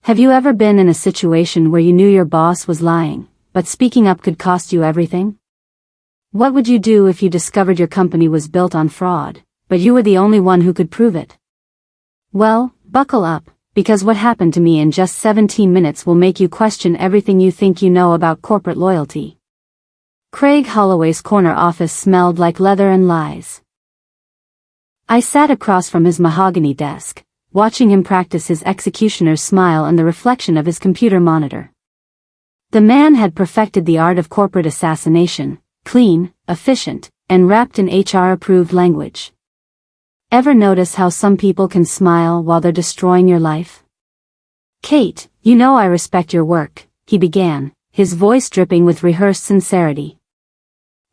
Have you ever been in a situation where you knew your boss was lying, but speaking up could cost you everything? What would you do if you discovered your company was built on fraud, but you were the only one who could prove it? Well, buckle up, because what happened to me in just 17 minutes will make you question everything you think you know about corporate loyalty. Craig Holloway's corner office smelled like leather and lies. I sat across from his mahogany desk, watching him practice his executioner's smile and the reflection of his computer monitor. The man had perfected the art of corporate assassination, clean, efficient, and wrapped in HR-approved language. Ever notice how some people can smile while they're destroying your life? Kate, you know I respect your work, he began, his voice dripping with rehearsed sincerity.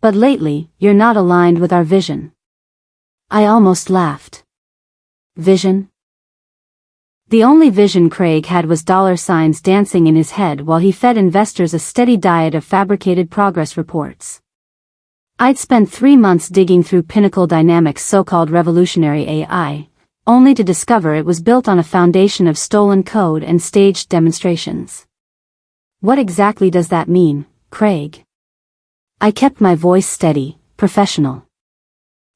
But lately, you're not aligned with our vision. I almost laughed. Vision? The only vision Craig had was dollar signs dancing in his head while he fed investors a steady diet of fabricated progress reports. I'd spent 3 months digging through Pinnacle Dynamics' so-called revolutionary AI, only to discover it was built on a foundation of stolen code and staged demonstrations. What exactly does that mean, Craig? I kept my voice steady, professional.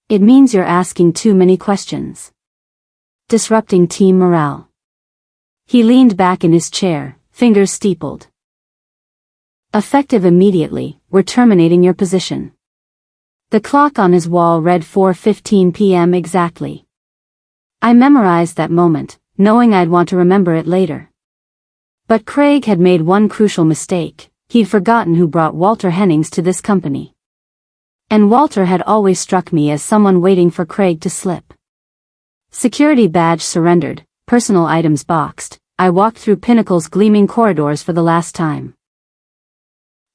It means you're asking too many questions. Disrupting team morale. He leaned back in his chair, fingers steepled. Effective immediately, we're terminating your position. The clock on his wall read 4:15 p.m. exactly. I memorized that moment, knowing I'd want to remember it later. But Craig had made one crucial mistake. He'd forgotten who brought Walter Hennings to this company. And Walter had always struck me as someone waiting for Craig to slip. Security badge surrendered, personal items boxed, I walked through Pinnacle's gleaming corridors for the last time.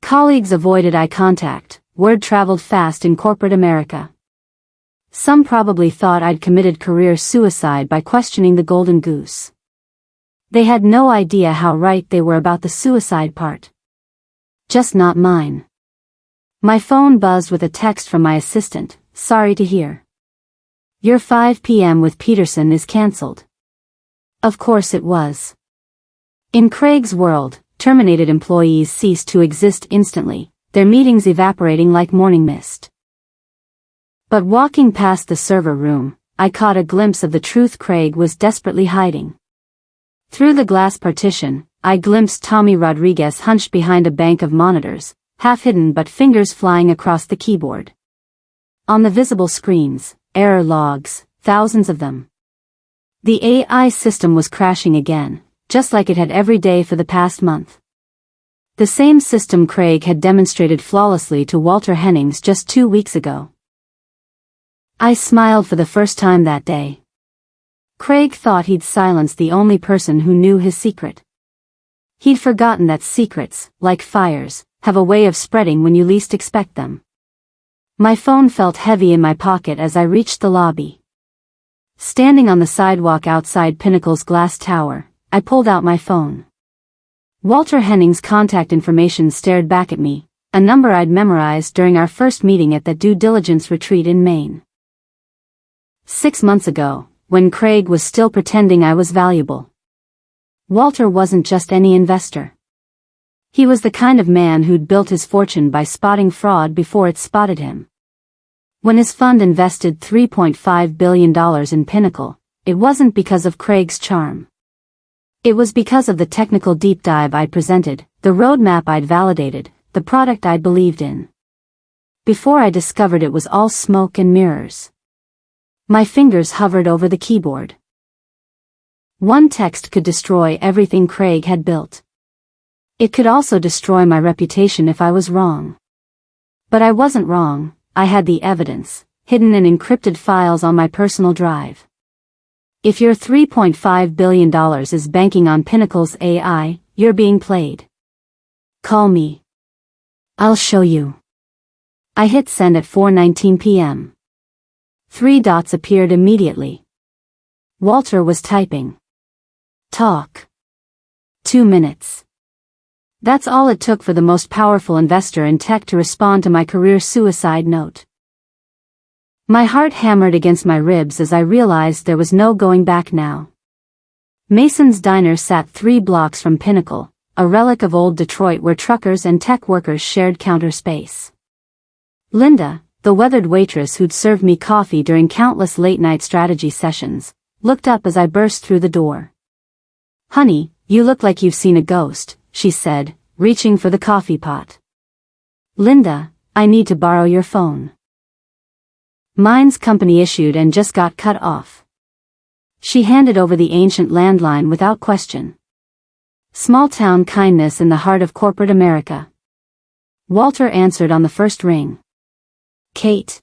Colleagues avoided eye contact, word traveled fast in corporate America. Some probably thought I'd committed career suicide by questioning the golden goose. They had no idea how right they were about the suicide part. Just not mine. My phone buzzed with a text from my assistant, sorry to hear. Your 5 p.m. with Peterson is cancelled. Of course it was. In Craig's world, terminated employees ceased to exist instantly, their meetings evaporating like morning mist. But walking past the server room, I caught a glimpse of the truth Craig was desperately hiding. Through the glass partition, I glimpsed Tommy Rodriguez hunched behind a bank of monitors, half hidden but fingers flying across the keyboard. On the visible screens, error logs, thousands of them. The AI system was crashing again, just like it had every day for the past month. The same system Craig had demonstrated flawlessly to Walter Hennings just 2 weeks ago. I smiled for the first time that day. Craig thought he'd silenced the only person who knew his secret. He'd forgotten that secrets, like fires, have a way of spreading when you least expect them. My phone felt heavy in my pocket as I reached the lobby. Standing on the sidewalk outside Pinnacle's glass tower, I pulled out my phone. Walter Hennings' contact information stared back at me, a number I'd memorized during our first meeting at that due diligence retreat in Maine. 6 months ago, when Craig was still pretending I was valuable. Walter wasn't just any investor. He was the kind of man who'd built his fortune by spotting fraud before it spotted him. When his fund invested $3.5 billion in Pinnacle, it wasn't because of Craig's charm. It was because of the technical deep dive I'd presented, the roadmap I'd validated, the product I'd believed in. Before I discovered it was all smoke and mirrors. My fingers hovered over the keyboard. One text could destroy everything Craig had built. It could also destroy my reputation if I was wrong. But I wasn't wrong, I had the evidence, hidden in encrypted files on my personal drive. If your $3.5 billion is banking on Pinnacle's AI, you're being played. Call me. I'll show you. I hit send at 4:19 p.m. 3 dots appeared immediately. Walter was typing. Talk. 2 minutes. That's all it took for the most powerful investor in tech to respond to my career suicide note. My heart hammered against my ribs as I realized there was no going back now. Mason's Diner sat 3 blocks from Pinnacle, a relic of old Detroit where truckers and tech workers shared counter space. Linda, the weathered waitress who'd served me coffee during countless late-night strategy sessions, looked up as I burst through the door. "Honey, you look like you've seen a ghost," she said, reaching for the coffee pot. "Linda, I need to borrow your phone. Mine's company issued and just got cut off." She handed over the ancient landline without question. Small-town kindness in the heart of corporate America. Walter answered on the first ring. "Kate."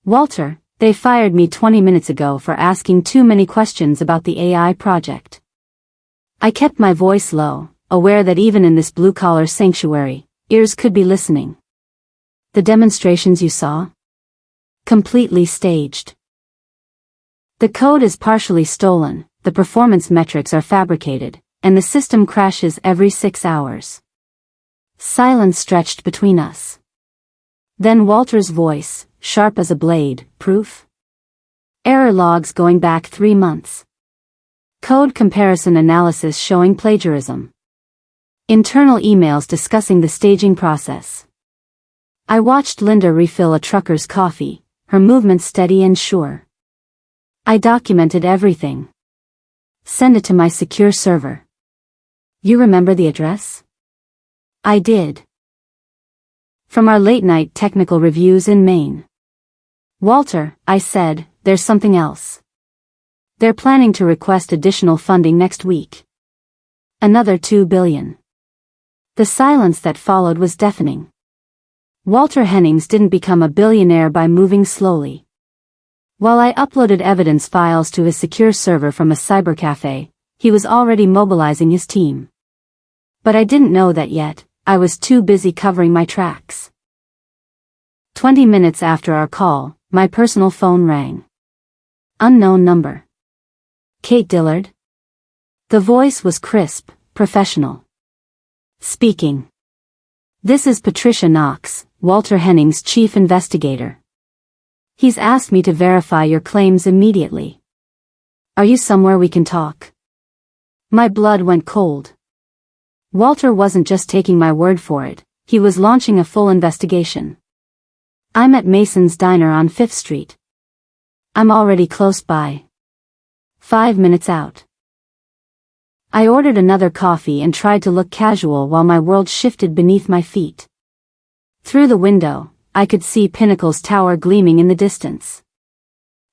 "Walter, they fired me 20 minutes ago for asking too many questions about the AI project." I kept my voice low, aware that even in this blue-collar sanctuary, ears could be listening. "The demonstrations you saw? Completely staged. The code is partially stolen, the performance metrics are fabricated, and the system crashes every 6 hours." Silence stretched between us. Then Walter's voice, sharp as a blade, "Proof? Error logs going back 3 months. Code comparison analysis showing plagiarism. Internal emails discussing the staging process." I watched Linda refill a trucker's coffee, her movements steady and sure. "I documented everything. Send it to my secure server." "You remember the address?" I did. "From our late-night technical reviews in Maine." "Walter," I said, "there's something else. They're planning to request additional funding next week. Another $2 billion. The silence that followed was deafening. Walter Hennings didn't become a billionaire by moving slowly. While I uploaded evidence files to his secure server from a cybercafe, he was already mobilizing his team. But I didn't know that yet. I was too busy covering my tracks. 20 minutes after our call, my personal phone rang. Unknown number. "Kate Dillard?" The voice was crisp, professional. "Speaking. This is Patricia Knox, Walter Hennings' chief investigator. He's asked me to verify your claims immediately. Are you somewhere we can talk?" My blood went cold. Walter wasn't just taking my word for it, he was launching a full investigation. "I'm at Mason's Diner on 5th Street. I'm already close by. 5 minutes out." I ordered another coffee and tried to look casual while my world shifted beneath my feet. Through the window, I could see Pinnacle's tower gleaming in the distance.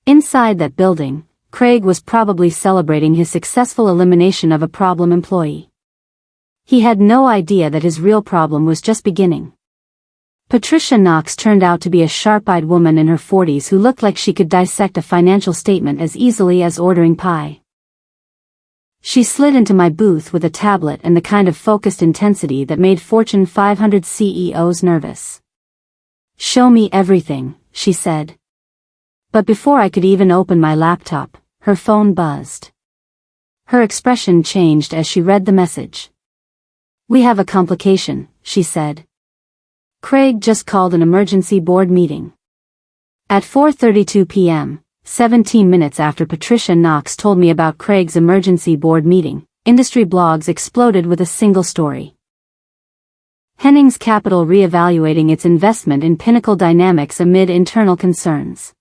Inside that building, Craig was probably celebrating his successful elimination of a problem employee. He had no idea that his real problem was just beginning. Patricia Knox turned out to be a sharp-eyed woman in her 40s who looked like she could dissect a financial statement as easily as ordering pie. She slid into my booth with a tablet and the kind of focused intensity that made Fortune 500 CEOs nervous. "Show me everything," she said. But before I could even open my laptop, her phone buzzed. Her expression changed as she read the message. "We have a complication," she said. "Craig just called an emergency board meeting." At 4:32 p.m., 17 minutes after Patricia Knox told me about Craig's emergency board meeting, industry blogs exploded with a single story. Hennings Capital reevaluating its investment in Pinnacle Dynamics amid internal concerns.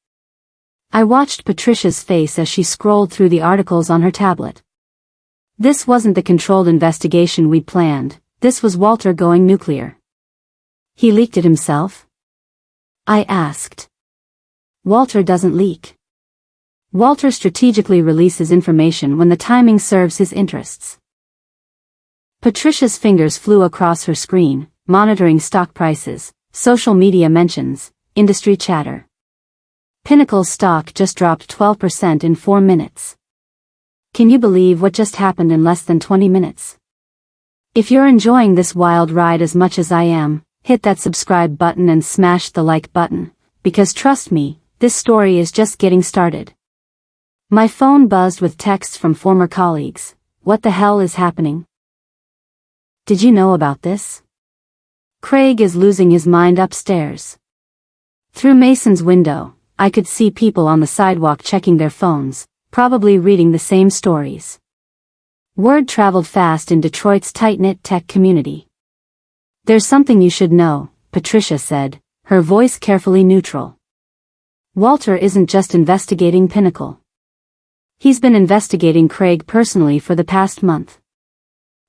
I watched Patricia's face as she scrolled through the articles on her tablet. This wasn't the controlled investigation we'd planned, this was Walter going nuclear. "He leaked it himself?" I asked. "Walter doesn't leak. Walter strategically releases information when the timing serves his interests." Patricia's fingers flew across her screen, monitoring stock prices, social media mentions, industry chatter. Pinnacle's stock just dropped 12% in 4 minutes. Can you believe what just happened in less than 20 minutes? If you're enjoying this wild ride as much as I am, hit that subscribe button and smash the like button, because trust me, this story is just getting started. My phone buzzed with texts from former colleagues. "What the hell is happening? Did you know about this? Craig is losing his mind upstairs." Through Mason's window, I could see people on the sidewalk checking their phones, probably reading the same stories. Word traveled fast in Detroit's tight-knit tech community. "There's something you should know," Patricia said, her voice carefully neutral. "Walter isn't just investigating Pinnacle. He's been investigating Craig personally for the past month.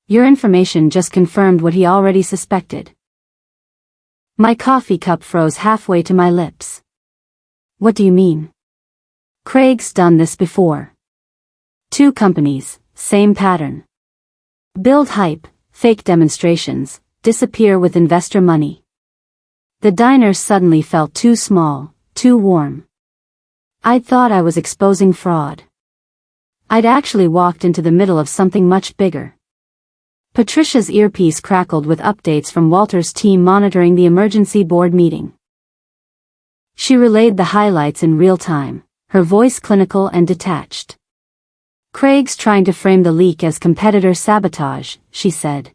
Your information just confirmed what he already suspected." My coffee cup froze halfway to my lips. "What do you mean?" "Craig's done this before. 2 companies, same pattern. Build hype, fake demonstrations, disappear with investor money." The diner suddenly felt too small, too warm. I'd thought I was exposing fraud. I'd actually walked into the middle of something much bigger. Patricia's earpiece crackled with updates from Walter's team monitoring the emergency board meeting. She relayed the highlights in real time, her voice clinical and detached. "Craig's trying to frame the leak as competitor sabotage," she said.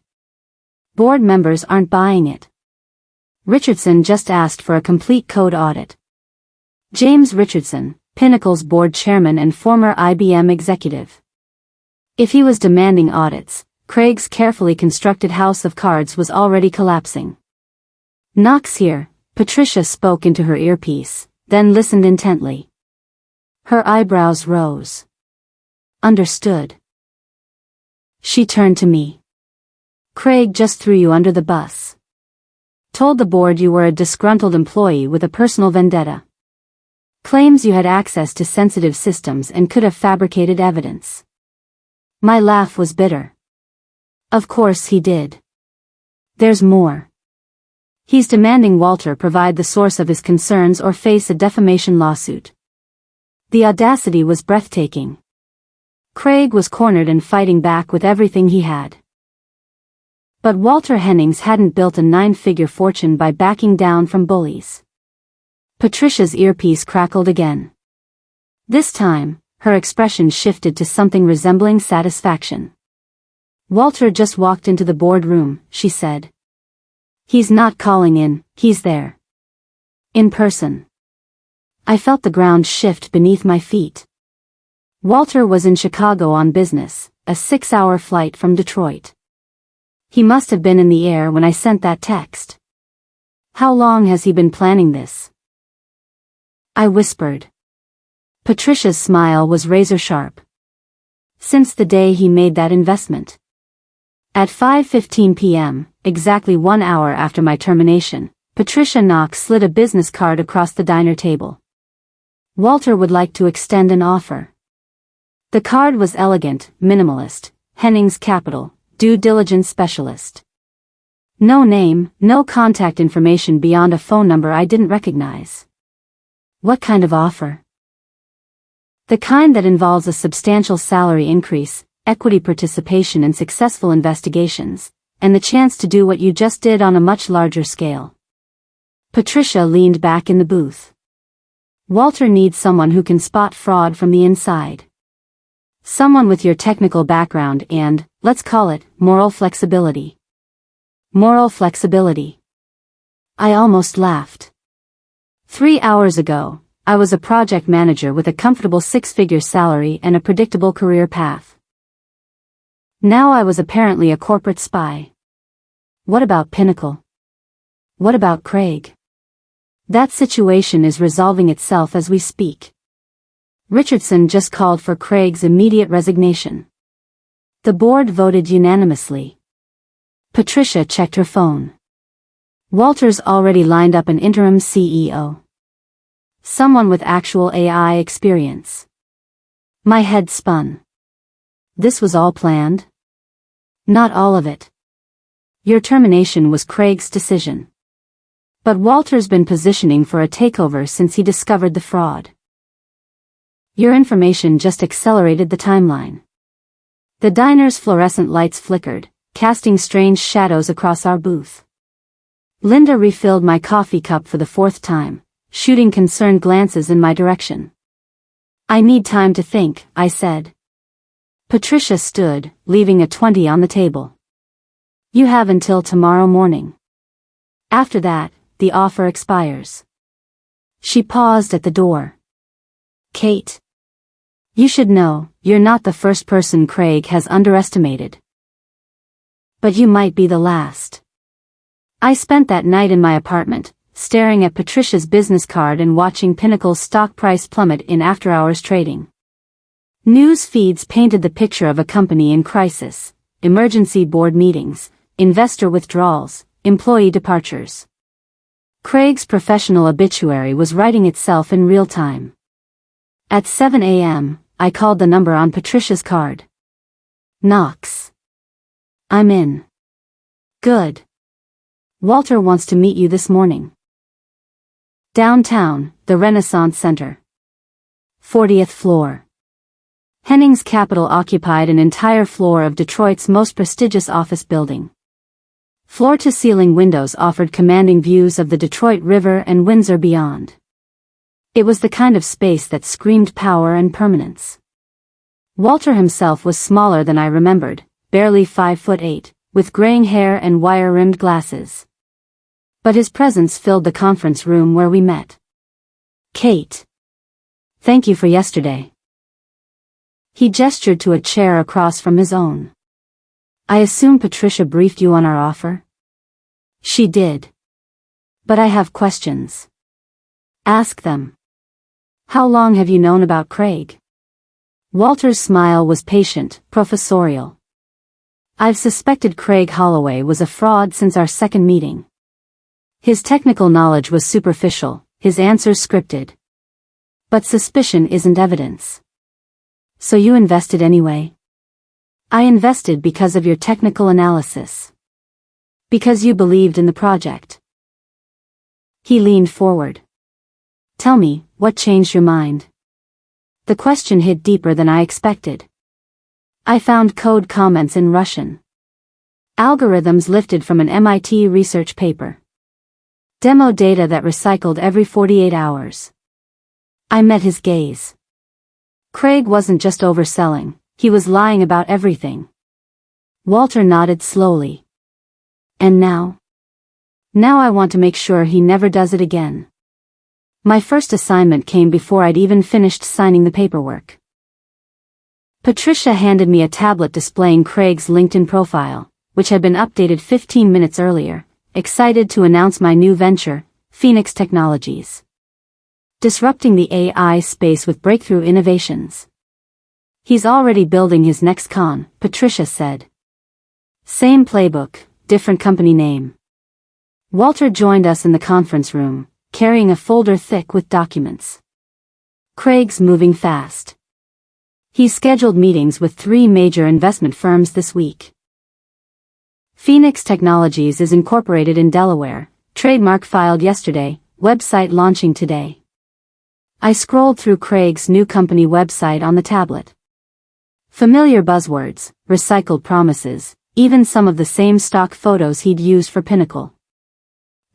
"Board members aren't buying it. Richardson just asked for a complete code audit. James Richardson, Pinnacle's board chairman and former IBM executive. If he was demanding audits, Craig's carefully constructed house of cards was already collapsing." "Knox here," Patricia spoke into her earpiece, then listened intently. Her eyebrows rose. "Understood." She turned to me. "Craig just threw you under the bus. Told the board you were a disgruntled employee with a personal vendetta. Claims you had access to sensitive systems and could have fabricated evidence." My laugh was bitter. "Of course he did. There's more. He's demanding Walter provide the source of his concerns or face a defamation lawsuit." The audacity was breathtaking. Craig was cornered and fighting back with everything he had. But Walter Hennings hadn't built a 9-figure fortune by backing down from bullies. Patricia's earpiece crackled again. This time, her expression shifted to something resembling satisfaction. "Walter just walked into the boardroom," she said. "He's not calling in, he's there. In person." I felt the ground shift beneath my feet. Walter was in Chicago on business, a 6-hour flight from Detroit. He must have been in the air when I sent that text. "How long has he been planning this?" I whispered. Patricia's smile was razor-sharp. "Since the day he made that investment." At 5:15 p.m., exactly 1 hour after my termination, Patricia Knox slid a business card across the diner table. "Walter would like to extend an offer." The card was elegant, minimalist, Hennings Capital, due diligence specialist. No name, no contact information beyond a phone number I didn't recognize. What kind of offer? The kind that involves a substantial salary increase, equity participation in successful investigations, and the chance to do what you just did on a much larger scale. Patricia leaned back in the booth. "Walter needs someone who can spot fraud from the inside. Someone with your technical background and, let's call it, moral flexibility." Moral flexibility. I almost laughed. 3 hours ago, I was a project manager with a comfortable 6-figure salary and a predictable career path. Now I was apparently a corporate spy. What about Pinnacle? What about Craig? That situation is resolving itself as we speak. Richardson just called for Craig's immediate resignation. The board voted unanimously. Patricia checked her phone. Walter's already lined up an interim CEO. Someone with actual AI experience. My head spun. This was all planned? Not all of it. Your termination was Craig's decision. But Walter's been positioning for a takeover since he discovered the fraud. Your information just accelerated the timeline. The diner's fluorescent lights flickered, casting strange shadows across our booth. Linda refilled my coffee cup for the 4th time, shooting concerned glances in my direction. "I need time to think," I said. Patricia stood, leaving a 20 on the table. "You have until tomorrow morning. After that, the offer expires." She paused at the door. "Kate." You should know, you're not the first person Craig has underestimated. But you might be the last. I spent that night in my apartment, staring at Patricia's business card and watching Pinnacle's stock price plummet in after-hours trading. News feeds painted the picture of a company in crisis, emergency board meetings, investor withdrawals, employee departures. Craig's professional obituary was writing itself in real time. At 7 a.m., I called the number on Patricia's card. Knox. I'm in. Good. Walter wants to meet you this morning. Downtown, the Renaissance Center. 40th floor. Henning's Capital occupied an entire floor of Detroit's most prestigious office building. Floor-to-ceiling windows offered commanding views of the Detroit River and Windsor beyond. It was the kind of space that screamed power and permanence. Walter himself was smaller than I remembered, barely 5'8", with graying hair and wire-rimmed glasses. But his presence filled the conference room where we met. Kate. Thank you for yesterday. He gestured to a chair across from his own. I assume Patricia briefed you on our offer? She did. But I have questions. Ask them. How long have you known about Craig? Walter's smile was patient, professorial. I've suspected Craig Holloway was a fraud since our second meeting. His technical knowledge was superficial, his answers scripted. But suspicion isn't evidence. So you invested anyway? I invested because of your technical analysis. Because you believed in the project. He leaned forward. Tell me, what changed your mind? The question hit deeper than I expected. I found code comments in Russian. Algorithms lifted from an MIT research paper. Demo data that recycled every 48 hours. I met his gaze. Craig wasn't just overselling, he was lying about everything. Walter nodded slowly. And now? Now I want to make sure he never does it again. My first assignment came before I'd even finished signing the paperwork. Patricia handed me a tablet displaying Craig's LinkedIn profile, which had been updated 15 minutes earlier, excited to announce my new venture, Phoenix Technologies. Disrupting the AI space with breakthrough innovations. He's already building his next con, Patricia said. Same playbook, different company name. Walter joined us in the conference room, carrying a folder thick with documents. Craig's moving fast. He's scheduled meetings with 3 major investment firms this week. Phoenix Technologies is incorporated in Delaware, trademark filed yesterday, website launching today. I scrolled through Craig's new company website on the tablet. Familiar buzzwords, recycled promises, even some of the same stock photos he'd used for Pinnacle.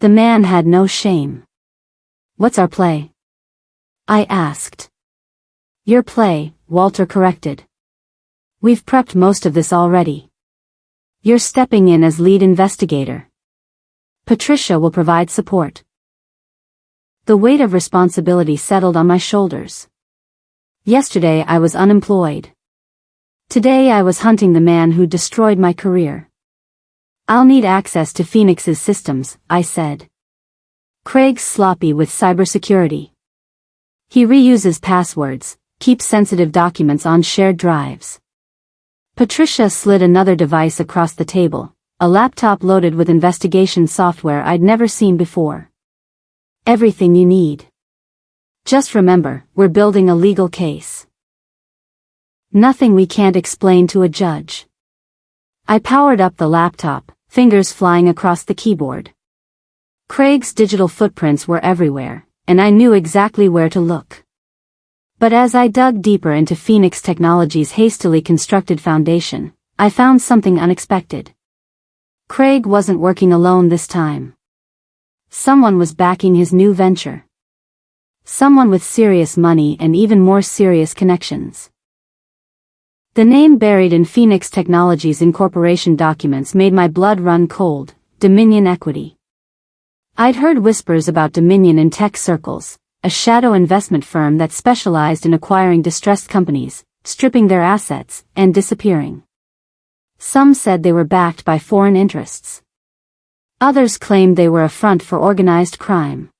The man had no shame. What's our play? I asked. Your play, Walter corrected. We've prepped most of this already. You're stepping in as lead investigator. Patricia will provide support. The weight of responsibility settled on my shoulders. Yesterday I was unemployed. Today I was hunting the man who destroyed my career. I'll need access to Phoenix's systems, I said. Craig's sloppy with cybersecurity. He reuses passwords, keeps sensitive documents on shared drives. Patricia slid another device across the table, a laptop loaded with investigation software I'd never seen before. Everything you need. Just remember, we're building a legal case. Nothing we can't explain to a judge. I powered up the laptop, fingers flying across the keyboard. Craig's digital footprints were everywhere, and I knew exactly where to look. But as I dug deeper into Phoenix Technologies' hastily constructed foundation, I found something unexpected. Craig wasn't working alone this time. Someone was backing his new venture. Someone with serious money and even more serious connections. The name buried in Phoenix Technologies Incorporation documents made my blood run cold, Dominion Equity. I'd heard whispers about Dominion in tech circles, a shadow investment firm that specialized in acquiring distressed companies, stripping their assets, and disappearing. Some said they were backed by foreign interests. Others claimed they were a front for organized crime.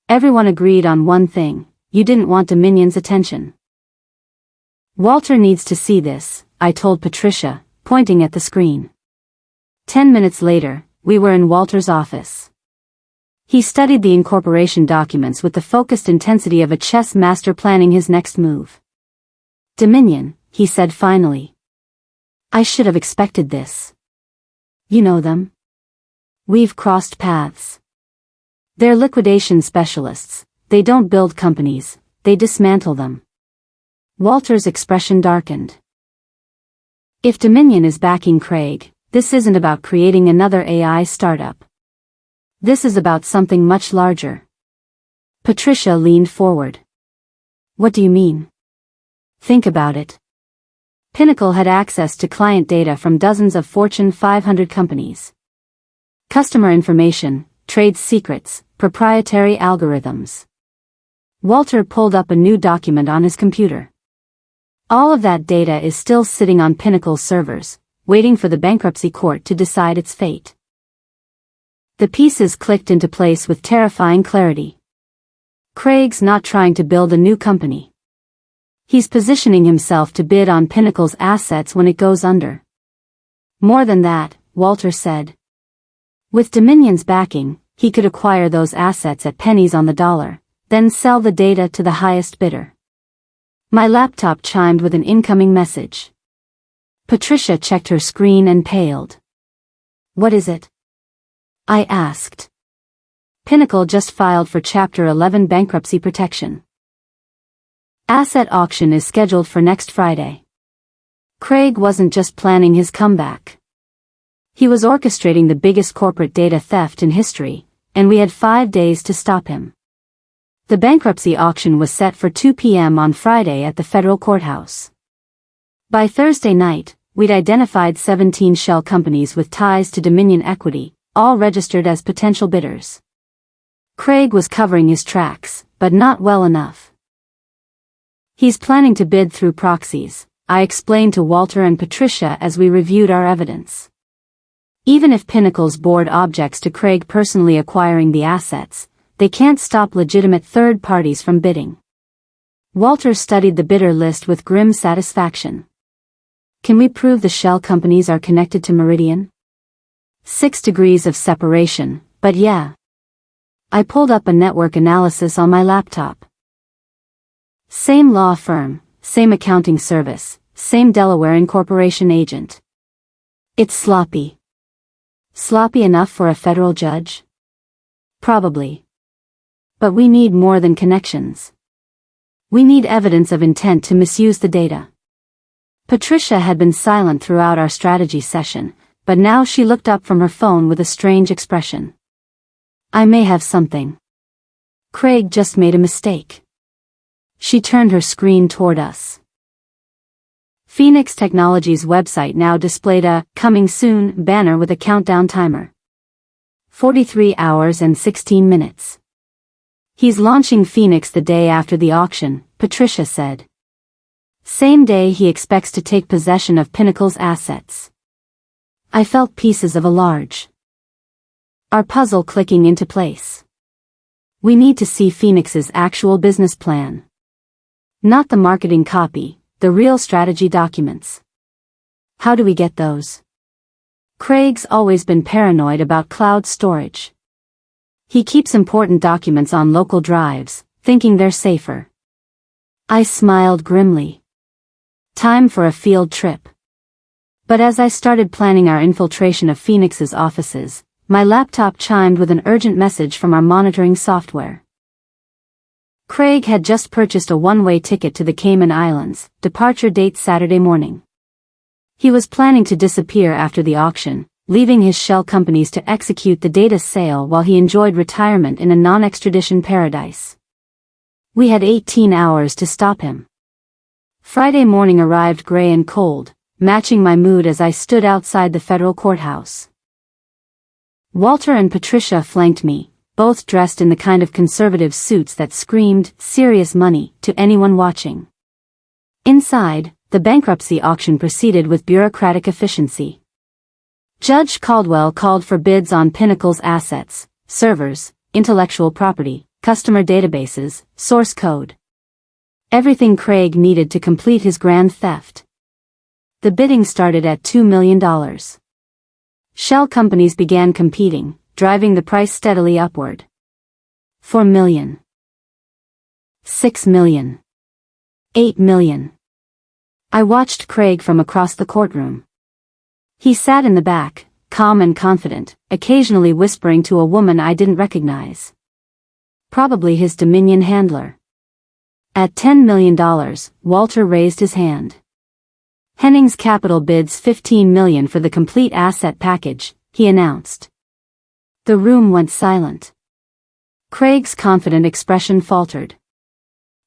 Everyone agreed on one thing: you didn't want Dominion's attention. "Walter needs to see this," I told Patricia, pointing at the screen. 10 minutes later, we were in Walter's office. He studied the incorporation documents with the focused intensity of a chess master planning his next move. "Dominion," he said finally. "I should have expected this. You know them. We've crossed paths. They're liquidation specialists. They don't build companies, they dismantle them." Walter's expression darkened. "If Dominion is backing Craig, this isn't about creating another AI startup. This is about something much larger." Patricia leaned forward. "What do you mean?" "Think about it. Pinnacle had access to client data from dozens of Fortune 500 companies. Customer information, trade secrets, proprietary algorithms." Walter pulled up a new document on his computer. "All of that data is still sitting on Pinnacle's servers, waiting for the bankruptcy court to decide its fate." The pieces clicked into place with terrifying clarity. Craig's not trying to build a new company. He's positioning himself to bid on Pinnacle's assets when it goes under. More than that, Walter said. With Dominion's backing, he could acquire those assets at pennies on the dollar, then sell the data to the highest bidder. My laptop chimed with an incoming message. Patricia checked her screen and paled. "What is it?" I asked. "Pinnacle just filed for Chapter 11 bankruptcy protection. Asset auction is scheduled for next Friday." Craig wasn't just planning his comeback. He was orchestrating the biggest corporate data theft in history, and we had 5 days to stop him. The bankruptcy auction was set for 2 p.m. on Friday at the federal courthouse. By Thursday night, we'd identified 17 shell companies with ties to Dominion Equity, all registered as potential bidders. Craig was covering his tracks, but not well enough. "He's planning to bid through proxies," I explained to Walter and Patricia as we reviewed our evidence. "Even if Pinnacle's board objects to Craig personally acquiring the assets, they can't stop legitimate third parties from bidding." Walter studied the bidder list with grim satisfaction. "Can we prove the shell companies are connected to Meridian?" 6 degrees of separation, but yeah. I pulled up a network analysis on my laptop. Same law firm, same accounting service, same Delaware incorporation agent. It's sloppy. Sloppy enough for a federal judge? Probably. But we need more than connections. We need evidence of intent to misuse the data. Patricia had been silent throughout our strategy session, but now she looked up from her phone with a strange expression. "I may have something. Craig just made a mistake." She turned her screen toward us. Phoenix Technologies' website now displayed a "Coming Soon" banner with a countdown timer. 43 hours and 16 minutes. "He's launching Phoenix the day after the auction," Patricia said. "Same day he expects to take possession of Pinnacle's assets." I felt pieces of a large our puzzle clicking into place. We need to see Phoenix's actual business plan. Not the marketing copy, the real strategy documents. How do we get those? Craig's always been paranoid about cloud storage. He keeps important documents on local drives, thinking they're safer. I smiled grimly. Time for a field trip. But as I started planning our infiltration of Phoenix's offices, my laptop chimed with an urgent message from our monitoring software. Craig had just purchased a one-way ticket to the Cayman Islands, departure date Saturday morning. He was planning to disappear after the auction, leaving his shell companies to execute the data sale while he enjoyed retirement in a non-extradition paradise. We had 18 hours to stop him. Friday morning arrived gray and cold, matching my mood as I stood outside the federal courthouse. Walter and Patricia flanked me, both dressed in the kind of conservative suits that screamed serious money to anyone watching. Inside, the bankruptcy auction proceeded with bureaucratic efficiency. Judge Caldwell called for bids on Pinnacle's assets, servers, intellectual property, customer databases, source code. Everything Craig needed to complete his grand theft. The bidding started at $2 million. Shell companies began competing, driving the price steadily upward. $4 million. $6 million. $8 million. I watched Craig from across the courtroom. He sat in the back, calm and confident, occasionally whispering to a woman I didn't recognize. Probably his Dominion handler. At $10 million, Walter raised his hand. Hennings Capital bids $15 million for the complete asset package, he announced. The room went silent. Craig's confident expression faltered.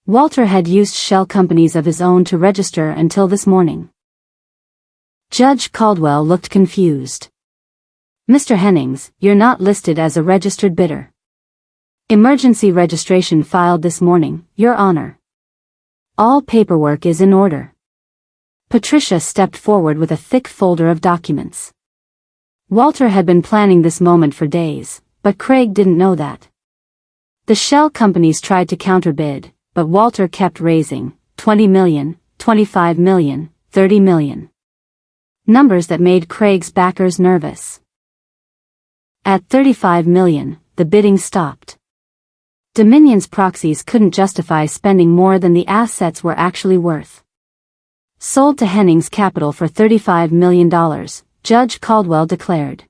Walter had used shell companies of his own to register until this morning. Judge Caldwell looked confused. Mr. Hennings, you're not listed as a registered bidder. Emergency registration filed this morning, Your Honor. All paperwork is in order. Patricia stepped forward with a thick folder of documents. Walter had been planning this moment for days, but Craig didn't know that. The shell companies tried to counterbid, but Walter kept raising, $20 million, $25 million, $30 million. Numbers that made Craig's backers nervous. At $35 million, the bidding stopped. Dominion's proxies couldn't justify spending more than the assets were actually worth. Sold to Hennings Capital for $35 million, Judge Caldwell declared.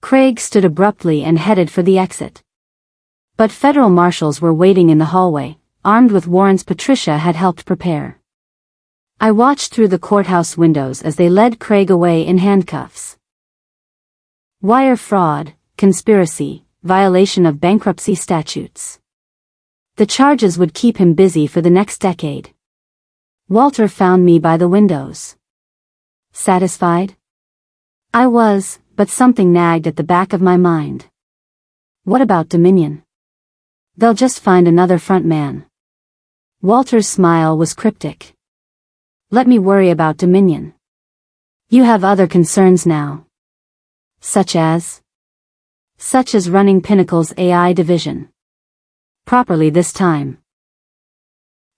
Craig stood abruptly and headed for the exit. But federal marshals were waiting in the hallway, armed with warrants Patricia had helped prepare. I watched through the courthouse windows as they led Craig away in handcuffs. Wire fraud, conspiracy, violation of bankruptcy statutes. The charges would keep him busy for the next decade. Walter found me by the windows. Satisfied? I was, but something nagged at the back of my mind. What about Dominion? They'll just find another front man. Walter's smile was cryptic. Let me worry about Dominion. You have other concerns now. Such as running Pinnacle's AI division. Properly this time.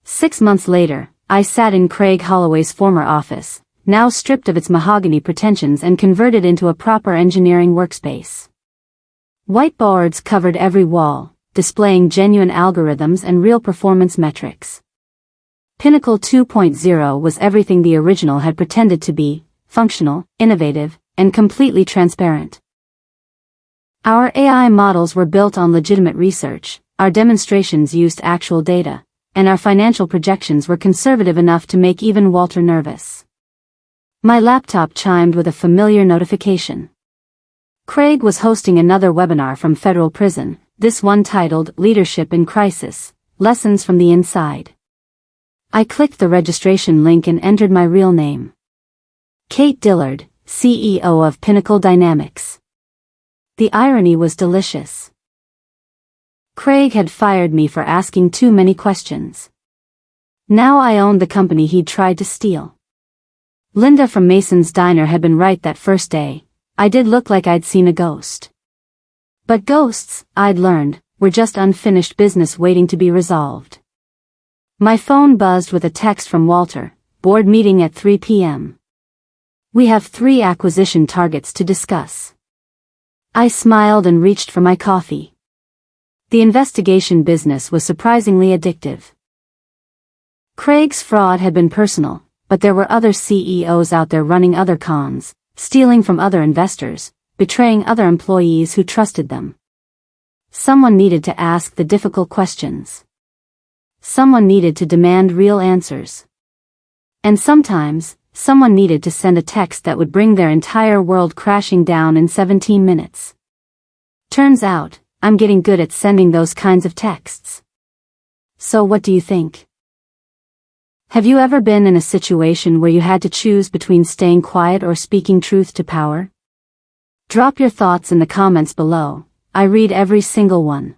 6 months later, I sat in Craig Holloway's former office, now stripped of its mahogany pretensions and converted into a proper engineering workspace. Whiteboards covered every wall, displaying genuine algorithms and real performance metrics. Pinnacle 2.0 was everything the original had pretended to be: functional, innovative, and completely transparent. Our AI models were built on legitimate research, our demonstrations used actual data, and our financial projections were conservative enough to make even Walter nervous. My laptop chimed with a familiar notification. Craig was hosting another webinar from federal prison, this one titled Leadership in Crisis, Lessons from the Inside. I clicked the registration link and entered my real name. Kate Dillard, CEO of Pinnacle Dynamics. The irony was delicious. Craig had fired me for asking too many questions. Now I owned the company he'd tried to steal. Linda from Mason's Diner had been right that first day. I did look like I'd seen a ghost. But ghosts, I'd learned, were just unfinished business waiting to be resolved. My phone buzzed with a text from Walter, board meeting at 3 p.m. We have 3 acquisition targets to discuss. I smiled and reached for my coffee. The investigation business was surprisingly addictive. Craig's fraud had been personal, but there were other CEOs out there running other cons, stealing from other investors, betraying other employees who trusted them. Someone needed to ask the difficult questions. Someone needed to demand real answers. And sometimes, someone needed to send a text that would bring their entire world crashing down in 17 minutes. Turns out, I'm getting good at sending those kinds of texts. So what do you think? Have you ever been in a situation where you had to choose between staying quiet or speaking truth to power? Drop your thoughts in the comments below. I read every single one.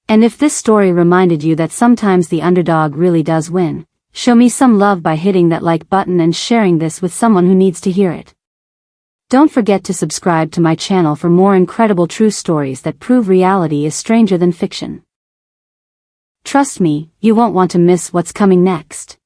And if this story reminded you that sometimes the underdog really does win, show me some love by hitting that like button and sharing this with someone who needs to hear it. Don't forget to subscribe to my channel for more incredible true stories that prove reality is stranger than fiction. Trust me, you won't want to miss what's coming next.